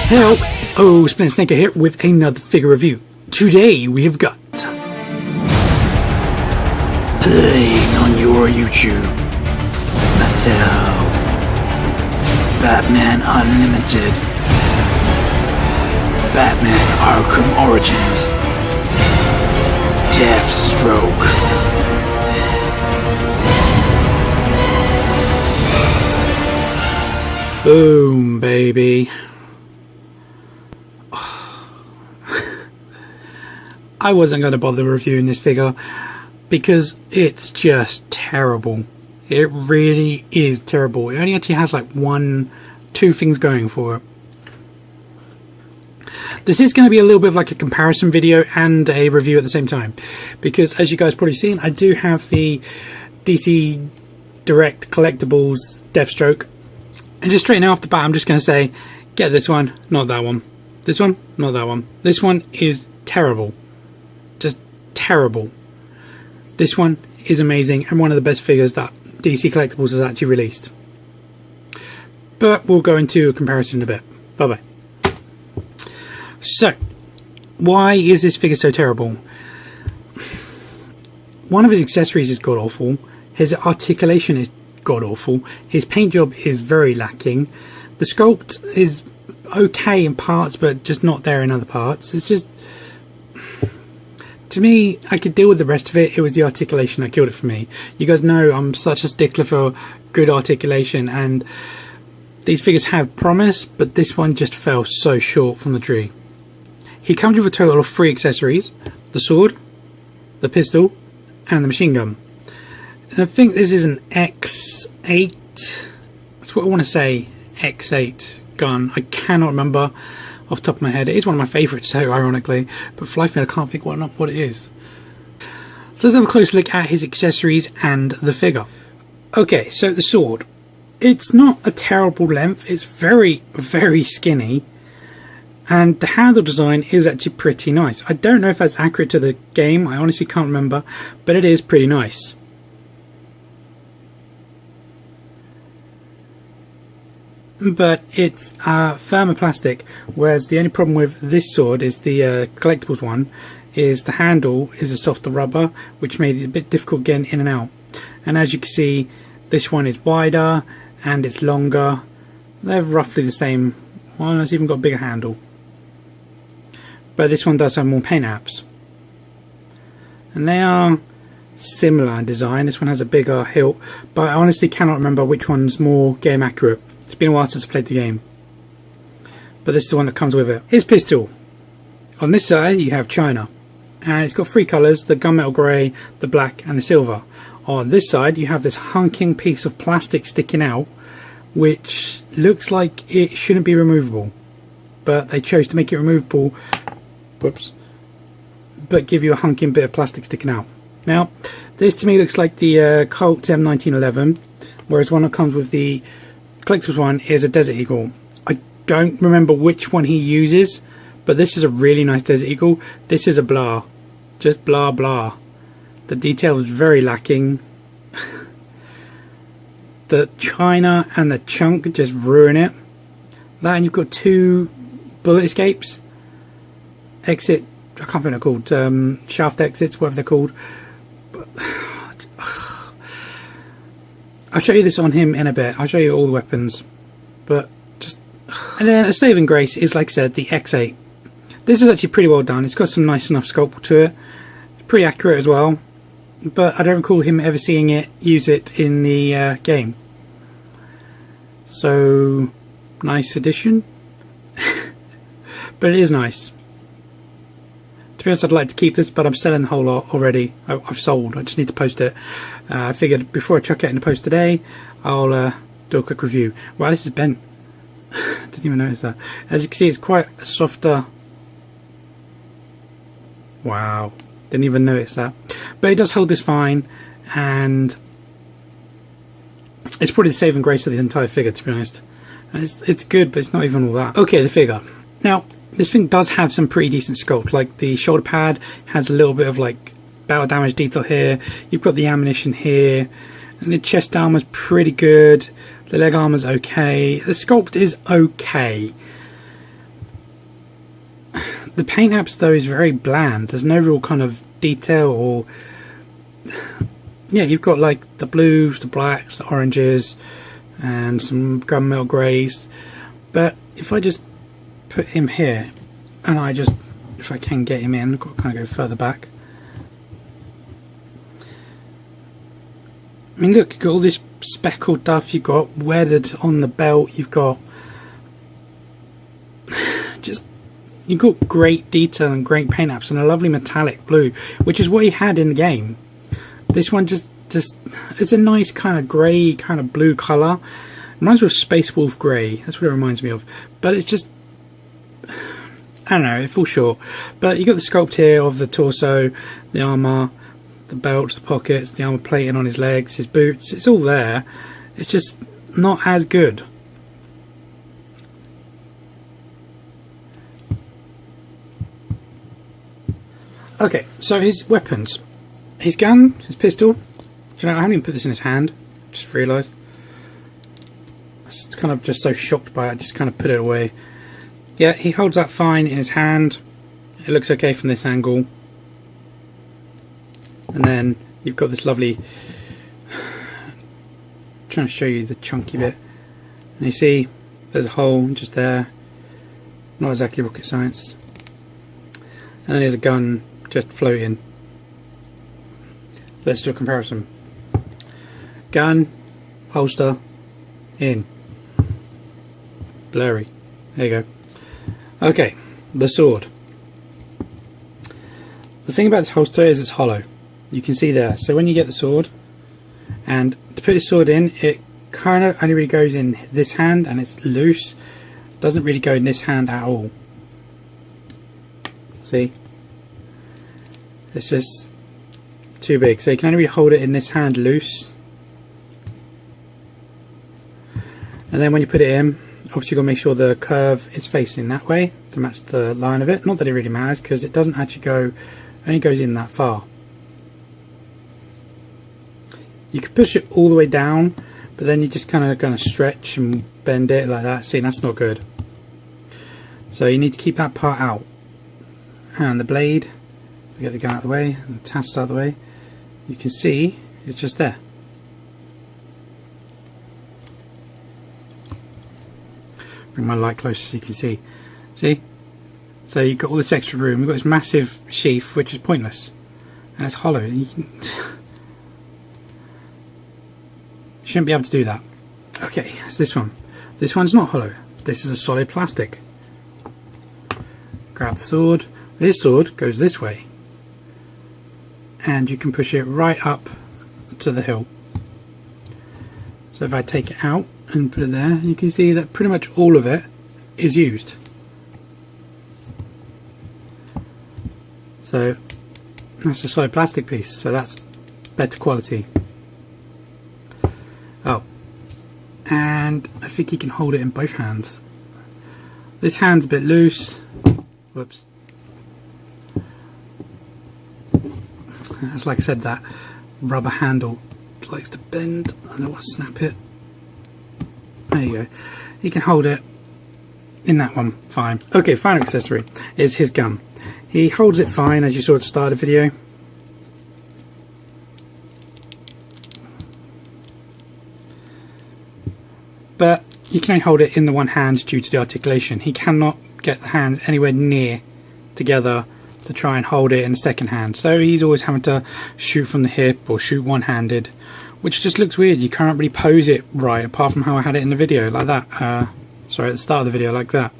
Help! Oh, Splinter Snake here with another figure review. Today we have got playing on your YouTube, Mattel, Batman Unlimited, Batman Arkham Origins, Deathstroke. Boom, baby. I wasn't going to bother reviewing this figure because it's just terrible. It really is terrible. It only actually has like two things going for it. This is going to be a little bit of like a comparison video and a review at the same time, because as you guys probably seen, I do have the DC Direct Collectibles Deathstroke. And just straight off the bat, I'm just going to say, get this one, not that one. This one, not that one. This one is terrible. Just terrible. This one is amazing and one of the best figures that DC Collectibles has actually released. But we'll go into a comparison in a bit. Bye bye. So, why is this figure so terrible? One of his accessories is god awful. His articulation is god awful. His paint job is very lacking. The sculpt is okay in parts, but just not there in other parts. It's just, to me, I could deal with the rest of it. It was the articulation that killed it for me. You guys know I'm such a stickler for good articulation, and these figures have promise, but this one just fell so short from the tree. He comes with a total of 3 accessories: the sword, the pistol, and the machine gun. And I think this is an X8. That's what I want to say. X8 gun. I cannot remember off the top of my head. It is one of my favourites, so ironically, but for life I can't think what it is. So let's have a close look at his accessories and the figure. Okay, so the sword. It's not a terrible length. It's very, very skinny. And the handle design is actually pretty nice. I don't know if that's accurate to the game. I honestly can't remember, but it is pretty nice. But it's thermoplastic, whereas the only problem with this sword is the collectibles one is the handle is a softer rubber, which made it a bit difficult getting in and out. And as you can see, this one is wider and it's longer. They're roughly the same. Well, it's even got a bigger handle, but this one does have more paint apps, and they are similar in design. This one has a bigger hilt, but I honestly cannot remember which one's more game accurate. It's been a while since I played the game, but this is the one that comes with it. His pistol. On this side you have China, and it's got 3 colours: the gunmetal grey, the black and the silver. On this side you have this hunking piece of plastic sticking out, which looks like it shouldn't be removable, but they chose to make it removable. Whoops. But give you a hunking bit of plastic sticking out. Now this to me looks like the Colt M1911, whereas one that comes with the collectibles one is a Desert Eagle. I don't remember which one he uses, but this is a really nice Desert Eagle. This is a blah, just blah blah. The detail is very lacking. The China and the chunk just ruin it. That, and you've got 2 bullet escapes. Exit, I can't think they're called. Shaft exits, whatever they're called. But, I'll show you this on him in a bit. I'll show you all the weapons, but just. And then a saving grace is, like I said, the X8. This is actually pretty well done. It's got some nice enough sculpt to it. It's pretty accurate as well, but I don't recall him ever seeing it use it in the game. So nice addition, but it is nice. To be honest, I'd like to keep this, but I'm selling the whole lot already. I've sold. I just need to post it. I figured before I chuck it in the post today, I'll do a quick review. Wow, this is bent. Didn't even notice that. As you can see, it's quite a softer. Wow, didn't even notice that. But it does hold this fine, and it's probably the saving grace of the entire figure, to be honest. And it's good, but it's not even all that. Okay, the figure. Now, this thing does have some pretty decent sculpt. Like the shoulder pad has a little bit of like battle damage detail here. You've got the ammunition here, and the chest armor's pretty good. The leg armor's okay. The sculpt is okay. The paint apps though is very bland. There's no real kind of detail, or yeah, you've got like the blues, the blacks, the oranges, and some gunmetal greys. But if I just put him here, and if I can get him in, I've got to kind of go further back. I mean, look, you've got all this speckled stuff, you've got weathered on the belt, you've got great detail and great paint apps and a lovely metallic blue, which is what he had in the game. This one just it's a nice kind of grey, kind of blue colour. Reminds me of Space Wolf Grey, that's what it reminds me of. But it's just, I don't know, it falls short. But you got the sculpt here of the torso, the armour, the belts, the pockets, the armour plating on his legs, his boots, it's all there. It's just not as good. Okay, so his weapons. His gun, his pistol. Do you know, I haven't even put this in his hand. Just realised. I was kind of just so shocked by it, I just kind of put it away. Yeah, he holds that fine in his hand. It looks okay from this angle. And then you've got this lovely, I'm trying to show you the chunky bit. And you see there's a hole just there. Not exactly rocket science. And then there's a gun just floating. Let's do a comparison. Gun, holster, in. Blurry. There you go. Okay, the sword. The thing about this holster is it's hollow. You can see there. So when you get the sword, and to put the sword in, it kind of only really goes in this hand and it's loose. Doesn't really go in this hand at all. See? It's just too big. So you can only really hold it in this hand loose. And then when you put it in, obviously you've got to make sure the curve is facing that way to match the line of it. Not that it really matters, because it doesn't actually go, only goes in that far. You can push it all the way down, but then you're just kind of going to stretch and bend it like that. See, that's not good. So you need to keep that part out. And the blade, get the gun out of the way, and the tasks out of the way, you can see it's just there. Bring my light closer so you can see. See? So you've got all this extra room, you've got this massive sheath which is pointless. And it's hollow. You shouldn't be able to do that. Okay, it's this one. This one's not hollow. This is a solid plastic. Grab the sword. This sword goes this way. And you can push it right up to the hilt. So if I take it out and put it there, you can see that pretty much all of it is used. So that's a solid plastic piece, so that's better quality. Oh, and I think you can hold it in both hands. This hand's a bit loose. Whoops. It's like I said, that rubber handle likes to bend. I don't want to snap it. There you go. You can hold it in that one, fine. Okay, final accessory is his gun. He holds it fine, as you saw at the start of the video. But you can only hold it in the one hand due to the articulation. He cannot get the hands anywhere near together to try and hold it in the second hand. So he's always having to shoot from the hip or shoot one-handed, which just looks weird. You can't really pose it right, apart from how I had it in the video, like that. Sorry, at the start of the video, like that.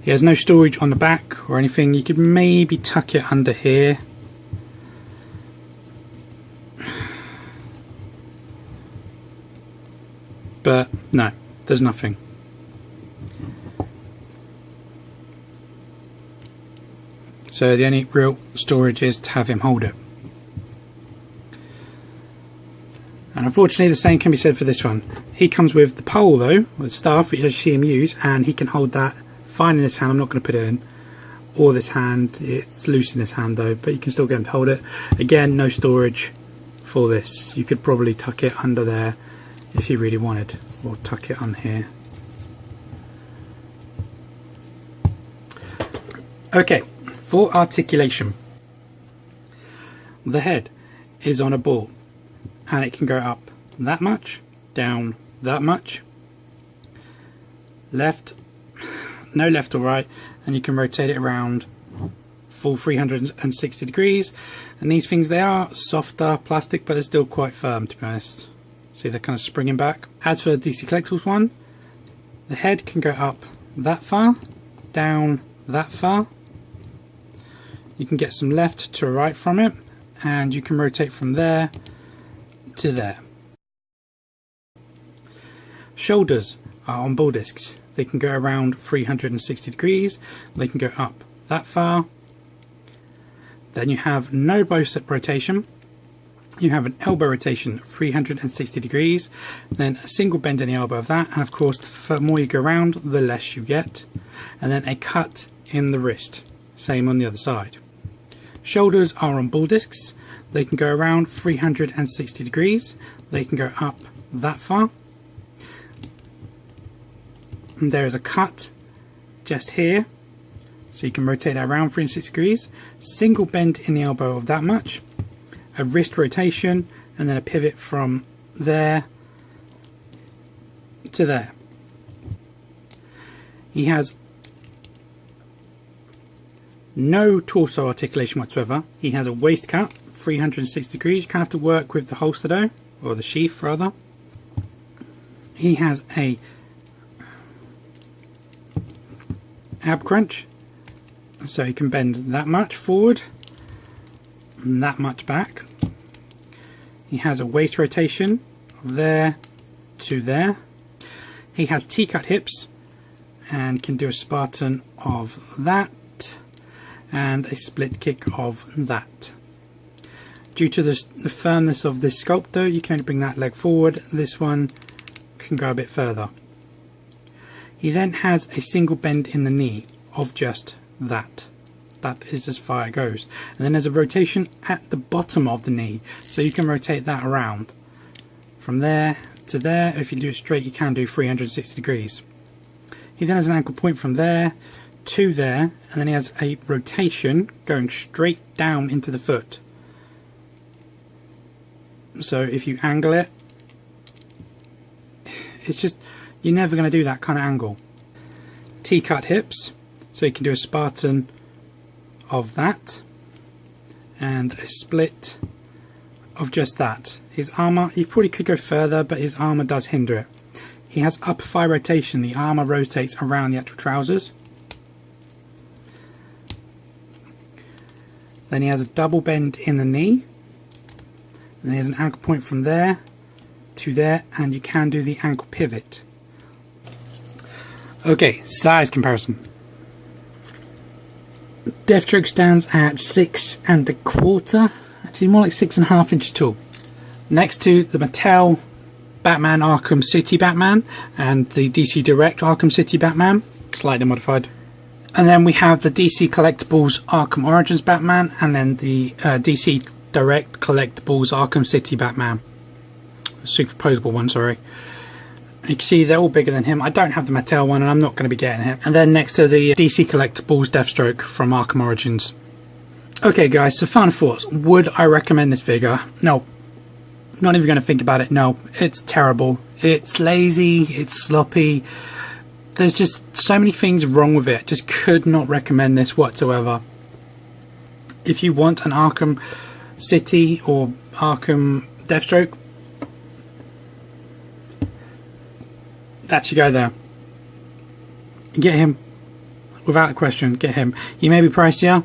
He has no storage on the back or anything. You could maybe tuck it under here. But no, there's nothing. So the only real storage is to have him hold it. And unfortunately the same can be said for this one. He comes with the pole though, with staff, which you see him use, and he can hold that fine in this hand. I'm not going to put it in. Or this hand, it's loose in this hand though, but you can still get him to hold it. Again, no storage for this. You could probably tuck it under there if you really wanted, or tuck it on here. Okay, for articulation, the head is on a ball and it can go up that much, down that much, left, no left or right, and you can rotate it around full 360 degrees. And these things, they are softer plastic, but they're still quite firm, to be honest. See, they're kind of springing back. As for the DC Collectibles one, the head can go up that far, down that far. You can get some left to right from it, and you can rotate from there to there. Shoulders are on ball discs. They can go around 360 degrees. They can go up that far. Then you have no bicep rotation. You have an elbow rotation 360 degrees. Then a single bend in the elbow of that. And of course, the more you go around, the less you get. And then a cut in the wrist. Same on the other side. Shoulders are on ball discs. They can go around 360 degrees. They can go up that far. And there is a cut just here, so you can rotate that around 360 degrees. Single bend in the elbow of that much. A wrist rotation, and then a pivot from there to there. He has no torso articulation whatsoever. He has a waist cut 360 degrees. You kind of have to work with the holster though, or the sheath rather. He has a ab crunch, so you can bend that much forward and that much back. He has a waist rotation there to there. He has T-cut hips and can do a Spartan of that and a split kick of that. Due to the firmness of this sculpt though, you can only bring that leg forward. This one can go a bit further. He then has a single bend in the knee of just that. That is as far it goes. And then there's a rotation at the bottom of the knee, so you can rotate that around from there to there. If you do it straight, you can do 360 degrees. He then has an ankle point from there to there, and then he has a rotation going straight down into the foot. So if you angle it, it's just, you're never going to do that kind of angle. T-cut hips, so you can do a Spartan of that and a split of just that. His armour, you probably could go further, but his armour does hinder it. He has upper thigh rotation. The armour rotates around the actual trousers. Then he has a double bend in the knee. Then he has an ankle point from there to there, and you can do the ankle pivot. Okay, size comparison. Deathstroke stands at 6 1/4, actually more like 6.5 inches tall. Next to the Mattel Batman Arkham City Batman and the DC Direct Arkham City Batman, slightly modified. And then we have the DC Collectibles Arkham Origins Batman, and then the DC Direct Collectibles Arkham City Batman. Superposable one, sorry. You can see they're all bigger than him. I don't have the Mattel one and I'm not going to be getting it. And then next to the DC Collectibles Deathstroke from Arkham Origins. Okay guys, so final thoughts. Would I recommend this figure? No. Not even going to think about it. No. It's terrible. It's lazy. It's sloppy. There's just so many things wrong with it. Just could not recommend this whatsoever. If you want an Arkham City or Arkham Deathstroke, that should go there. Get him, without a question, get him. He may be pricier,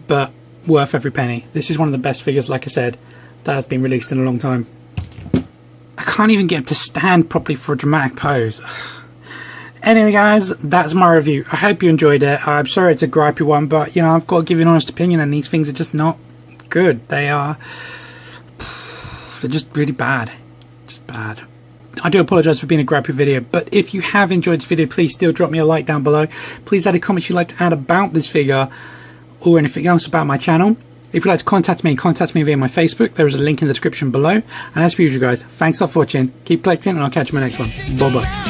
but worth every penny. This is one of the best figures, like I said, that has been released in a long time. I can't even get him to stand properly for a dramatic pose. Anyway guys, that's my review. I hope you enjoyed it. I'm sorry it's a gripey one, but you know, I've got to give you an honest opinion, and these things are just not good. They're just really bad. Just bad. I do apologise for being a gripey video, but if you have enjoyed this video, please still drop me a like down below. Please add a comment you'd like to add about this figure or anything else about my channel. If you'd like to contact me via my Facebook. There is a link in the description below. And as per usual guys, thanks a lot for watching. Keep collecting and I'll catch you in my next one. Bye bye.